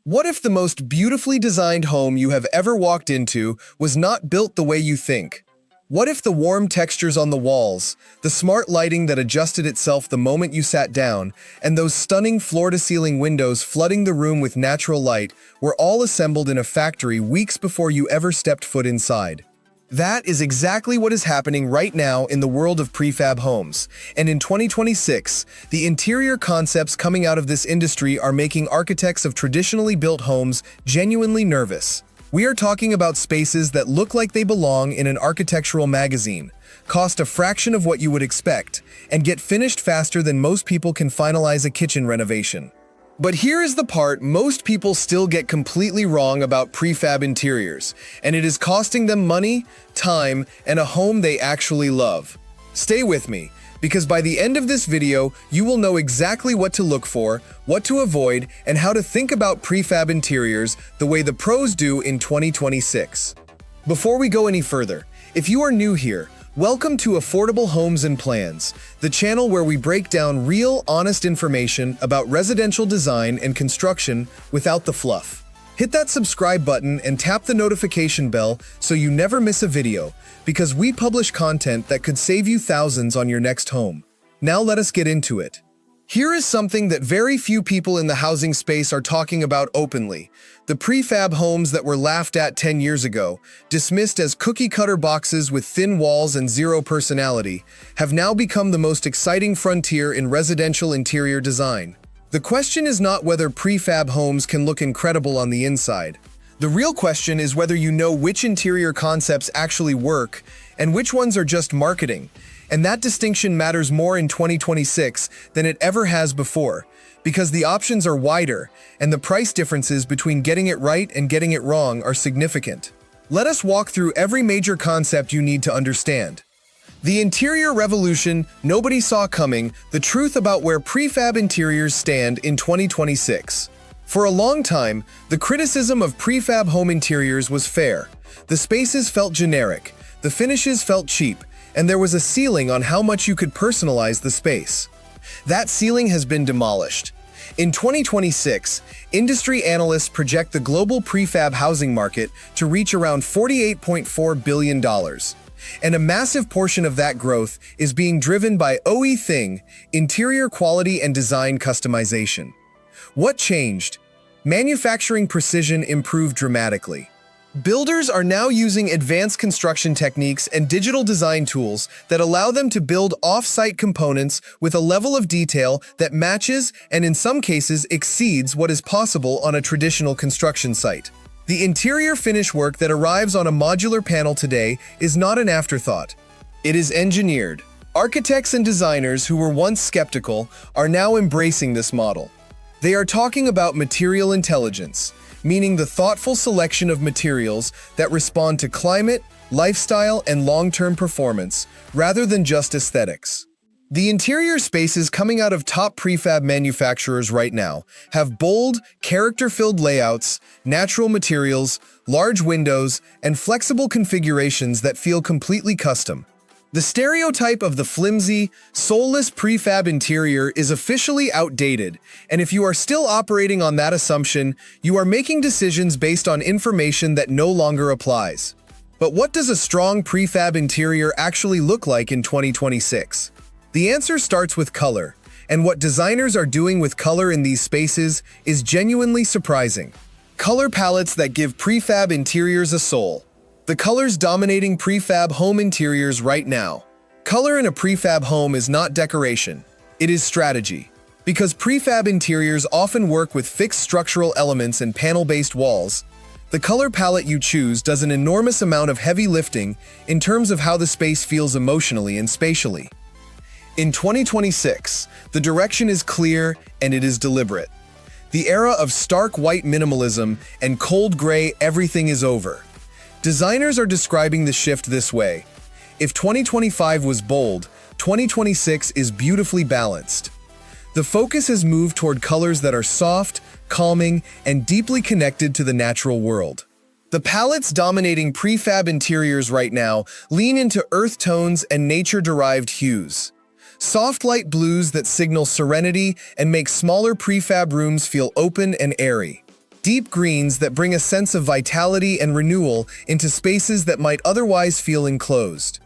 What if the most beautifully designed home you have ever walked into was not built the way you think? What if the warm textures on the walls, the smart lighting that adjusted itself the moment you sat down, and those stunning floor-to-ceiling windows flooding the room with natural light were all assembled in a factory weeks before you ever stepped foot inside? That is exactly what is happening right now in the world of prefab homes. And in 2026, the interior concepts coming out of this industry are making architects of traditionally built homes genuinely nervous. We are talking about spaces that look like they belong in an architectural magazine, cost a fraction of what you would expect, and get finished faster than most people can finalize a kitchen renovation. But here is the part most people still get completely wrong about prefab interiors, and it is costing them money, time, and a home they actually love. Stay with me, because by the end of this video, you will know exactly what to look for, what to avoid, and how to think about prefab interiors the way the pros do in 2026. Before we go any further, if you are new here, welcome to Affordable Homes and Plans, the channel where we break down real, honest information about residential design and construction without the fluff. Hit that subscribe button and tap the notification bell so you never miss a video, because we publish content that could save you thousands on your next home. Now let us get into it. Here is something that very few people in the housing space are talking about openly. The prefab homes that were laughed at 10 years ago, dismissed as cookie-cutter boxes with thin walls and zero personality, have now become the most exciting frontier in residential interior design. The question is not whether prefab homes can look incredible on the inside. The real question is whether you know which interior concepts actually work and which ones are just marketing. And that distinction matters more in 2026 than it ever has before, because the options are wider and the price differences between getting it right and getting it wrong are significant. Let us walk through every major concept you need to understand. The interior revolution nobody saw coming, the truth about where prefab interiors stand in 2026. For a long time, the criticism of prefab home interiors was fair. The spaces felt generic, the finishes felt cheap, and there was a ceiling on how much you could personalize the space. That ceiling has been demolished. In 2026, industry analysts project the global prefab housing market to reach around $48.4 billion. And a massive portion of that growth is being driven by OE thing, interior quality and design customization. What changed? Manufacturing precision improved dramatically. Builders are now using advanced construction techniques and digital design tools that allow them to build off-site components with a level of detail that matches and in some cases exceeds what is possible on a traditional construction site. The interior finish work that arrives on a modular panel today is not an afterthought. It is engineered. Architects and designers who were once skeptical are now embracing this model. They are talking about material intelligence, meaning the thoughtful selection of materials that respond to climate, lifestyle, and long-term performance, rather than just aesthetics. The interior spaces coming out of top prefab manufacturers right now have bold, character-filled layouts, natural materials, large windows, and flexible configurations that feel completely custom. The stereotype of the flimsy, soulless prefab interior is officially outdated, and if you are still operating on that assumption, you are making decisions based on information that no longer applies. But what does a strong prefab interior actually look like in 2026? The answer starts with color, and what designers are doing with color in these spaces is genuinely surprising. Color palettes that give prefab interiors a soul. The colors dominating prefab home interiors right now. Color in a prefab home is not decoration, it is strategy. Because prefab interiors often work with fixed structural elements and panel-based walls, the color palette you choose does an enormous amount of heavy lifting in terms of how the space feels emotionally and spatially. In 2026, the direction is clear and it is deliberate. The era of stark white minimalism and cold gray everything is over. Designers are describing the shift this way. If 2025 was bold, 2026 is beautifully balanced. The focus has moved toward colors that are soft, calming, and deeply connected to the natural world. The palettes dominating prefab interiors right now lean into earth tones and nature-derived hues. Soft light blues that signal serenity and make smaller prefab rooms feel open and airy. deep greens that bring a sense of vitality and renewal into spaces that might otherwise feel enclosed.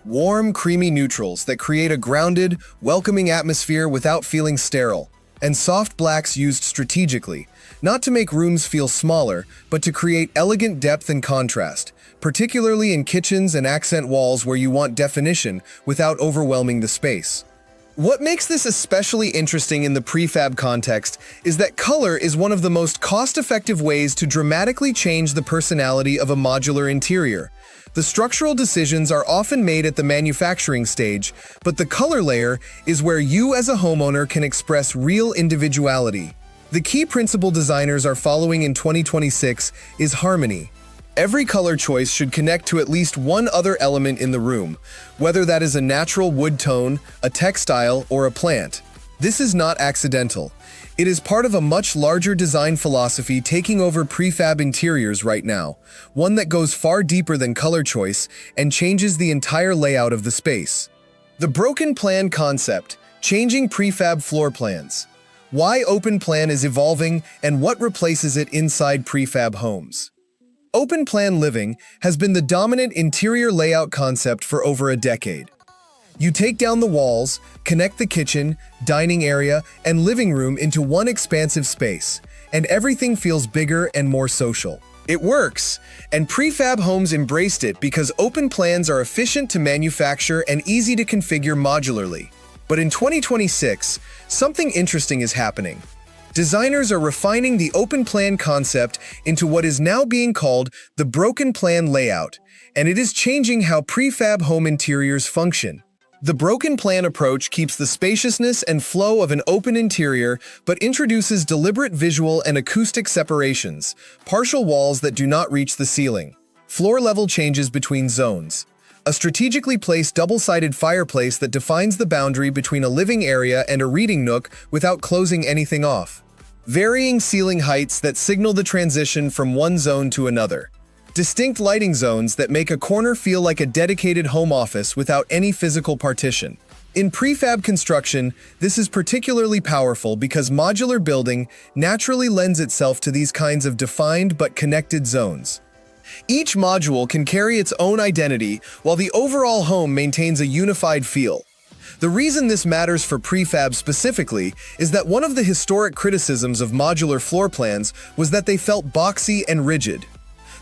Warm, creamy neutrals that create a grounded, welcoming atmosphere without feeling sterile. And soft blacks used strategically, not to make rooms feel smaller, but to create elegant depth and contrast, particularly in kitchens and accent walls where you want definition without overwhelming the space. What makes this especially interesting in the prefab context is that color is one of the most cost-effective ways to dramatically change the personality of a modular interior. The structural decisions are often made at the manufacturing stage, but the color layer is where you as a homeowner can express real individuality. The key principle designers are following in 2026 is harmony. Every color choice should connect to at least one other element in the room, whether that is a natural wood tone, a textile, or a plant. This is not accidental. It is part of a much larger design philosophy taking over prefab interiors right now, one that goes far deeper than color choice and changes the entire layout of the space. The broken plan concept, changing prefab floor plans. Why open plan is evolving and what replaces it inside prefab homes. Open plan living has been the dominant interior layout concept for over a decade. You take down the walls, connect the kitchen, dining area, and living room into one expansive space, and everything feels bigger and more social. It works, and prefab homes embraced it because open plans are efficient to manufacture and easy to configure modularly. But in 2026, something interesting is happening. Designers are refining the open plan concept into what is now being called the broken plan layout, and it is changing how prefab home interiors function. The broken plan approach keeps the spaciousness and flow of an open interior, but introduces deliberate visual and acoustic separations, partial walls that do not reach the ceiling, floor-level changes between zones, a strategically placed double-sided fireplace that defines the boundary between a living area and a reading nook without closing anything off, varying ceiling heights that signal the transition from one zone to another, distinct lighting zones that make a corner feel like a dedicated home office without any physical partition. In prefab construction, this is particularly powerful because modular building naturally lends itself to these kinds of defined but connected zones. Each module can carry its own identity while the overall home maintains a unified feel. The reason this matters for prefab specifically is that one of the historic criticisms of modular floor plans was that they felt boxy and rigid.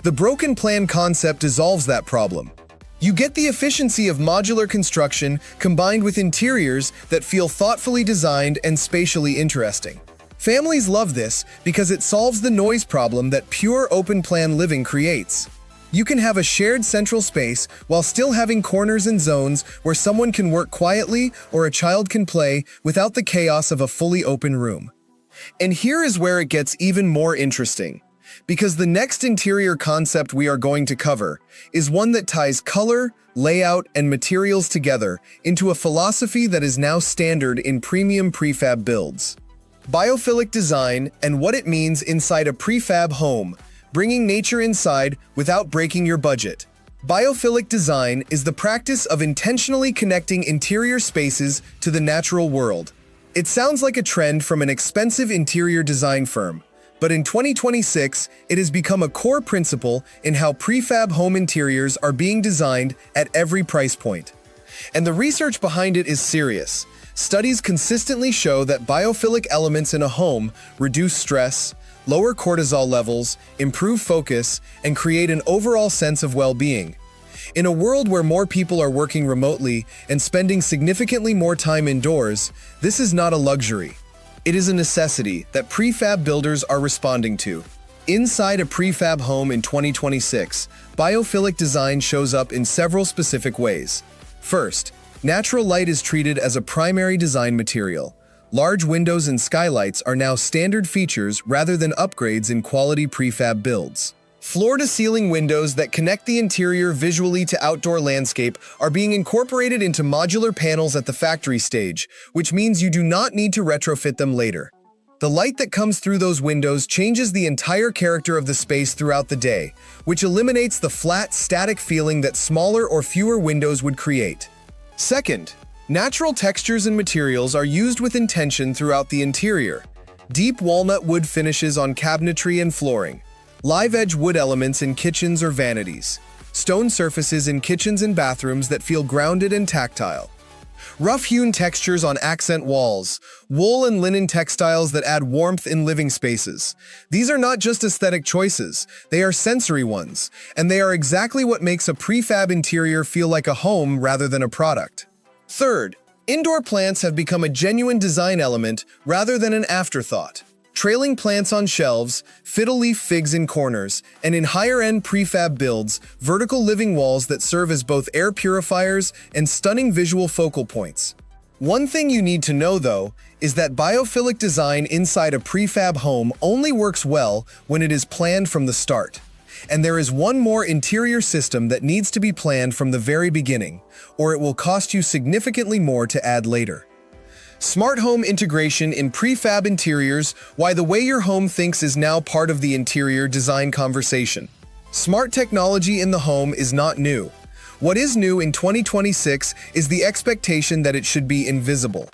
The broken plan concept dissolves that problem. You get the efficiency of modular construction combined with interiors that feel thoughtfully designed and spatially interesting. Families love this because it solves the noise problem that pure open plan living creates. You can have a shared central space while still having corners and zones where someone can work quietly or a child can play without the chaos of a fully open room. And here is where it gets even more interesting, because the next interior concept we are going to cover is one that ties color, layout, and materials together into a philosophy that is now standard in premium prefab builds. Biophilic design and what it means inside a prefab home, bringing nature inside without breaking your budget. Biophilic design is the practice of intentionally connecting interior spaces to the natural world. It sounds like a trend from an expensive interior design firm, but in 2026, it has become a core principle in how prefab home interiors are being designed at every price point. And the research behind it is serious. Studies consistently show that biophilic elements in a home reduce stress, lower cortisol levels, improve focus, and create an overall sense of well-being. In a world where more people are working remotely and spending significantly more time indoors, this is not a luxury. It is a necessity that prefab builders are responding to. Inside a prefab home in 2026, biophilic design shows up in several specific ways. First, natural light is treated as a primary design material. Large windows and skylights are now standard features rather than upgrades in quality prefab builds. Floor-to-ceiling windows that connect the interior visually to outdoor landscape are being incorporated into modular panels at the factory stage, which means you do not need to retrofit them later. The light that comes through those windows changes the entire character of the space throughout the day, which eliminates the flat, static feeling that smaller or fewer windows would create. Second, natural textures and materials are used with intention throughout the interior. deep walnut wood finishes on cabinetry and flooring, live edge wood elements in kitchens or vanities, stone surfaces in kitchens and bathrooms that feel grounded and tactile, rough-hewn textures on accent walls, wool and linen textiles that add warmth in living spaces. These are not just aesthetic choices, they are sensory ones, and they are exactly what makes a prefab interior feel like a home rather than a product. Third, indoor plants have become a genuine design element rather than an afterthought. Trailing plants on shelves, fiddle-leaf figs in corners, and in higher-end prefab builds, vertical living walls that serve as both air purifiers and stunning visual focal points. One thing you need to know, though, is that biophilic design inside a prefab home only works well when it is planned from the start. And there is one more interior system that needs to be planned from the very beginning, or it will cost you significantly more to add later. Smart home integration in prefab interiors, why the way your home thinks is now part of the interior design conversation. Smart technology in the home is not new. What is new in 2026 is the expectation that it should be invisible.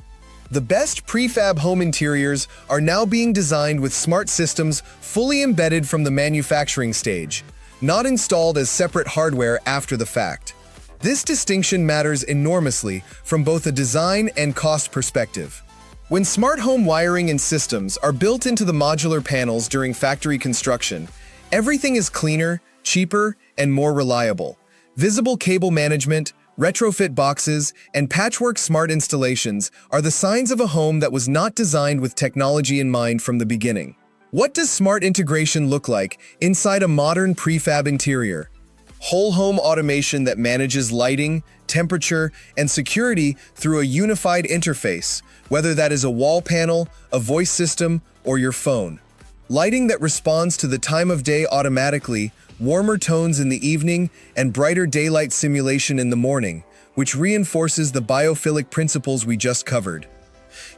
The best prefab home interiors are now being designed with smart systems fully embedded from the manufacturing stage, not installed as separate hardware after the fact. This distinction matters enormously from both a design and cost perspective. When smart home wiring and systems are built into the modular panels during factory construction, everything is cleaner, cheaper, and more reliable. Visible cable management, retrofit boxes, and patchwork smart installations are the signs of a home that was not designed with technology in mind from the beginning. What does smart integration look like inside a modern prefab interior? Whole home automation that manages lighting, temperature, and security through a unified interface, whether that is a wall panel, a voice system, or your phone. Lighting that responds to the time of day automatically, warmer tones in the evening, and brighter daylight simulation in the morning, which reinforces the biophilic principles we just covered.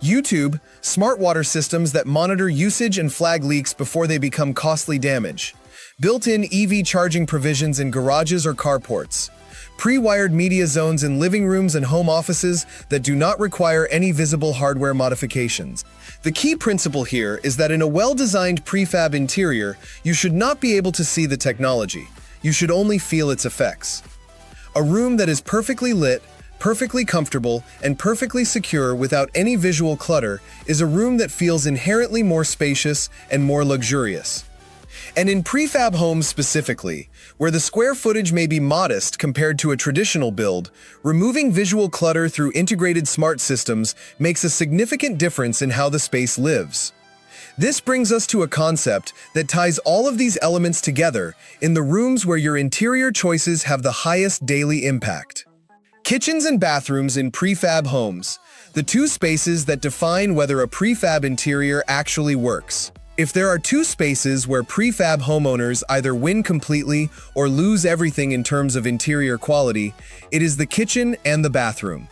YouTube, smart water systems that monitor usage and flag leaks before they become costly damage. Built-in EV charging provisions in garages or carports. Pre-wired media zones in living rooms and home offices that do not require any visible hardware modifications. The key principle here is that in a well-designed prefab interior, you should not be able to see the technology. You should only feel its effects. A room that is perfectly lit, perfectly comfortable, and perfectly secure without any visual clutter is a room that feels inherently more spacious and more luxurious. And in prefab homes specifically, where the square footage may be modest compared to a traditional build, removing visual clutter through integrated smart systems makes a significant difference in how the space lives. This brings us to a concept that ties all of these elements together in the rooms where your interior choices have the highest daily impact. Kitchens and bathrooms in prefab homes, the two spaces that define whether a prefab interior actually works. If there are two spaces where prefab homeowners either win completely or lose everything in terms of interior quality, it is the kitchen and the bathroom.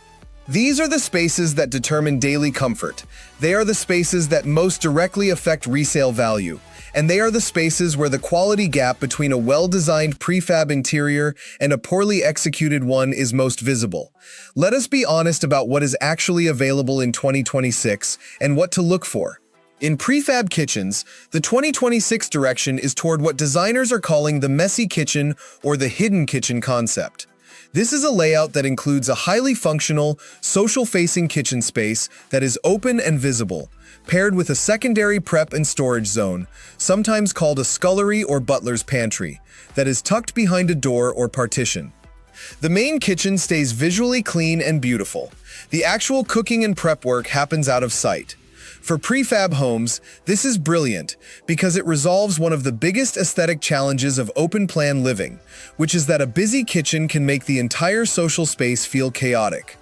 These are the spaces that determine daily comfort. They are the spaces that most directly affect resale value. And they are the spaces where the quality gap between a well-designed prefab interior and a poorly executed one is most visible. Let us be honest about what is actually available in 2026 and what to look for. In prefab kitchens, the 2026 direction is toward what designers are calling the messy kitchen or the hidden kitchen concept. This is a layout that includes a highly functional, social-facing kitchen space that is open and visible, paired with a secondary prep and storage zone, sometimes called a scullery or butler's pantry, that is tucked behind a door or partition. The main kitchen stays visually clean and beautiful. The actual cooking and prep work happens out of sight. For prefab homes, this is brilliant because it resolves one of the biggest aesthetic challenges of open-plan living, which is that a busy kitchen can make the entire social space feel chaotic.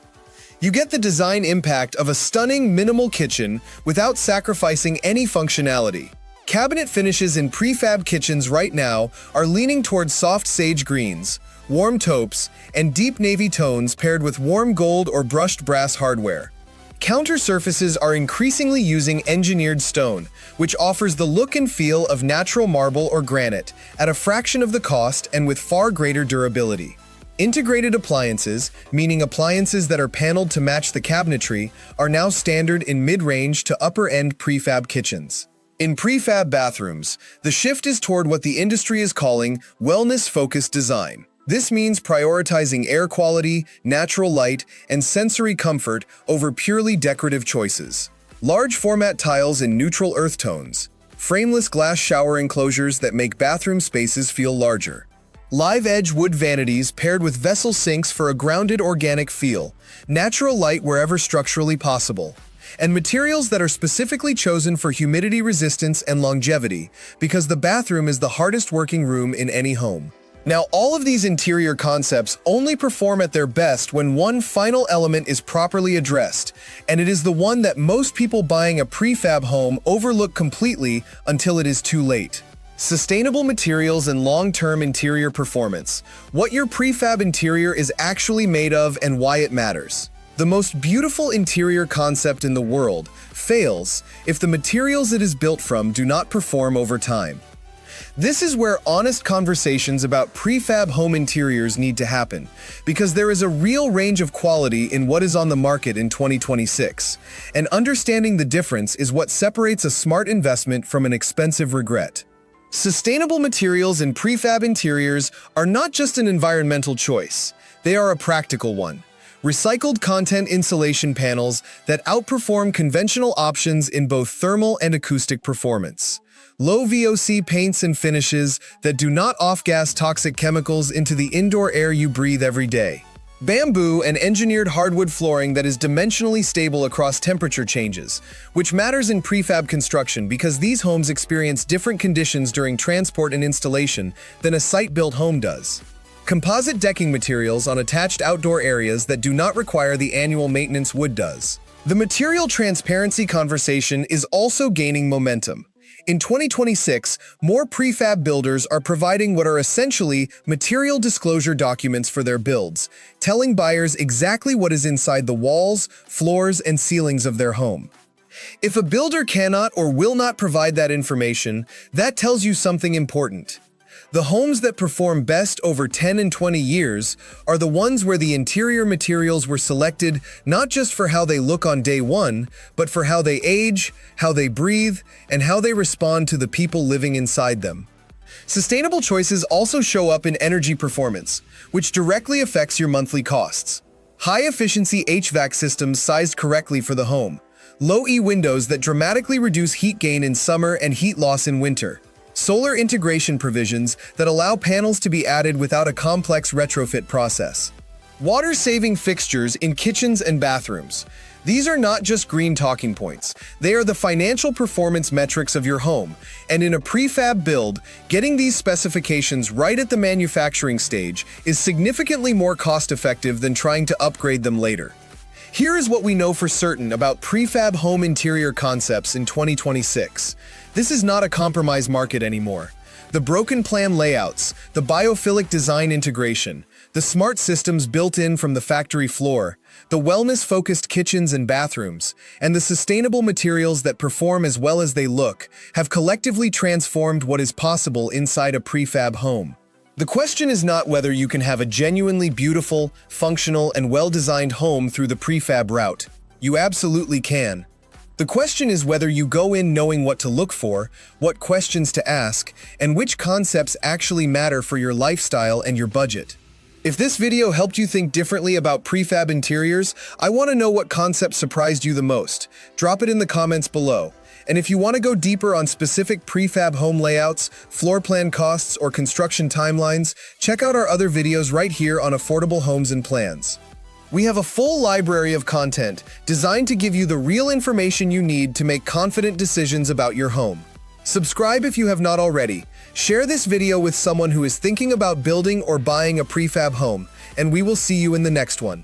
You get the design impact of a stunning, minimal kitchen without sacrificing any functionality. Cabinet finishes in prefab kitchens right now are leaning towards soft sage greens, warm taupes, and deep navy tones paired with warm gold or brushed brass hardware. Counter surfaces are increasingly using engineered stone, which offers the look and feel of natural marble or granite at a fraction of the cost and with far greater durability. Integrated appliances, meaning appliances that are paneled to match the cabinetry, are now standard in mid-range to upper-end prefab kitchens. In prefab bathrooms, the shift is toward what the industry is calling wellness-focused design. This means prioritizing air quality, natural light, and sensory comfort over purely decorative choices. Large format tiles in neutral earth tones, frameless glass shower enclosures that make bathroom spaces feel larger. Live edge wood vanities paired with vessel sinks for a grounded organic feel, natural light wherever structurally possible, and materials that are specifically chosen for humidity resistance and longevity because the bathroom is the hardest working room in any home. Now, all of these interior concepts only perform at their best when one final element is properly addressed, and it is the one that most people buying a prefab home overlook completely until it is too late. Sustainable materials and long-term interior performance. What your prefab interior is actually made of and why it matters. The most beautiful interior concept in the world fails if the materials it is built from do not perform over time. This is where honest conversations about prefab home interiors need to happen, because there is a real range of quality in what is on the market in 2026, and understanding the difference is what separates a smart investment from an expensive regret. Sustainable materials in prefab interiors are not just an environmental choice, they are a practical one. Recycled content insulation panels that outperform conventional options in both thermal and acoustic performance. Low VOC paints and finishes that do not off-gas toxic chemicals into the indoor air you breathe every day. Bamboo and engineered hardwood flooring that is dimensionally stable across temperature changes, which matters in prefab construction because these homes experience different conditions during transport and installation than a site-built home does. Composite decking materials on attached outdoor areas that do not require the annual maintenance wood does. The material transparency conversation is also gaining momentum. In 2026, more prefab builders are providing what are essentially material disclosure documents for their builds, telling buyers exactly what is inside the walls, floors, and ceilings of their home. If a builder cannot or will not provide that information, that tells you something important. The homes that perform best over 10 and 20 years are the ones where the interior materials were selected not just for how they look on day one, but for how they age, how they breathe, and how they respond to the people living inside them. Sustainable choices also show up in energy performance, which directly affects your monthly costs. High-efficiency HVAC systems sized correctly for the home. Low-E windows that dramatically reduce heat gain in summer and heat loss in winter. Solar integration provisions that allow panels to be added without a complex retrofit process. Water-saving fixtures in kitchens and bathrooms. These are not just green talking points. They are the financial performance metrics of your home, and in a prefab build, getting these specifications right at the manufacturing stage is significantly more cost-effective than trying to upgrade them later. Here is what we know for certain about prefab home interior concepts in 2026. This is not a compromise market anymore. The broken plan layouts, the biophilic design integration, the smart systems built in from the factory floor, the wellness-focused kitchens and bathrooms, and the sustainable materials that perform as well as they look have collectively transformed what is possible inside a prefab home. The question is not whether you can have a genuinely beautiful, functional, and well-designed home through the prefab route. You absolutely can. The question is whether you go in knowing what to look for, what questions to ask, and which concepts actually matter for your lifestyle and your budget. If this video helped you think differently about prefab interiors, I want to know what concept surprised you the most. Drop it in the comments below. And if you want to go deeper on specific prefab home layouts, floor plan costs, or construction timelines, check out our other videos right here on affordable homes and plans. We have a full library of content designed to give you the real information you need to make confident decisions about your home. Subscribe if you have not already. Share this video with someone who is thinking about building or buying a prefab home, and we will see you in the next one.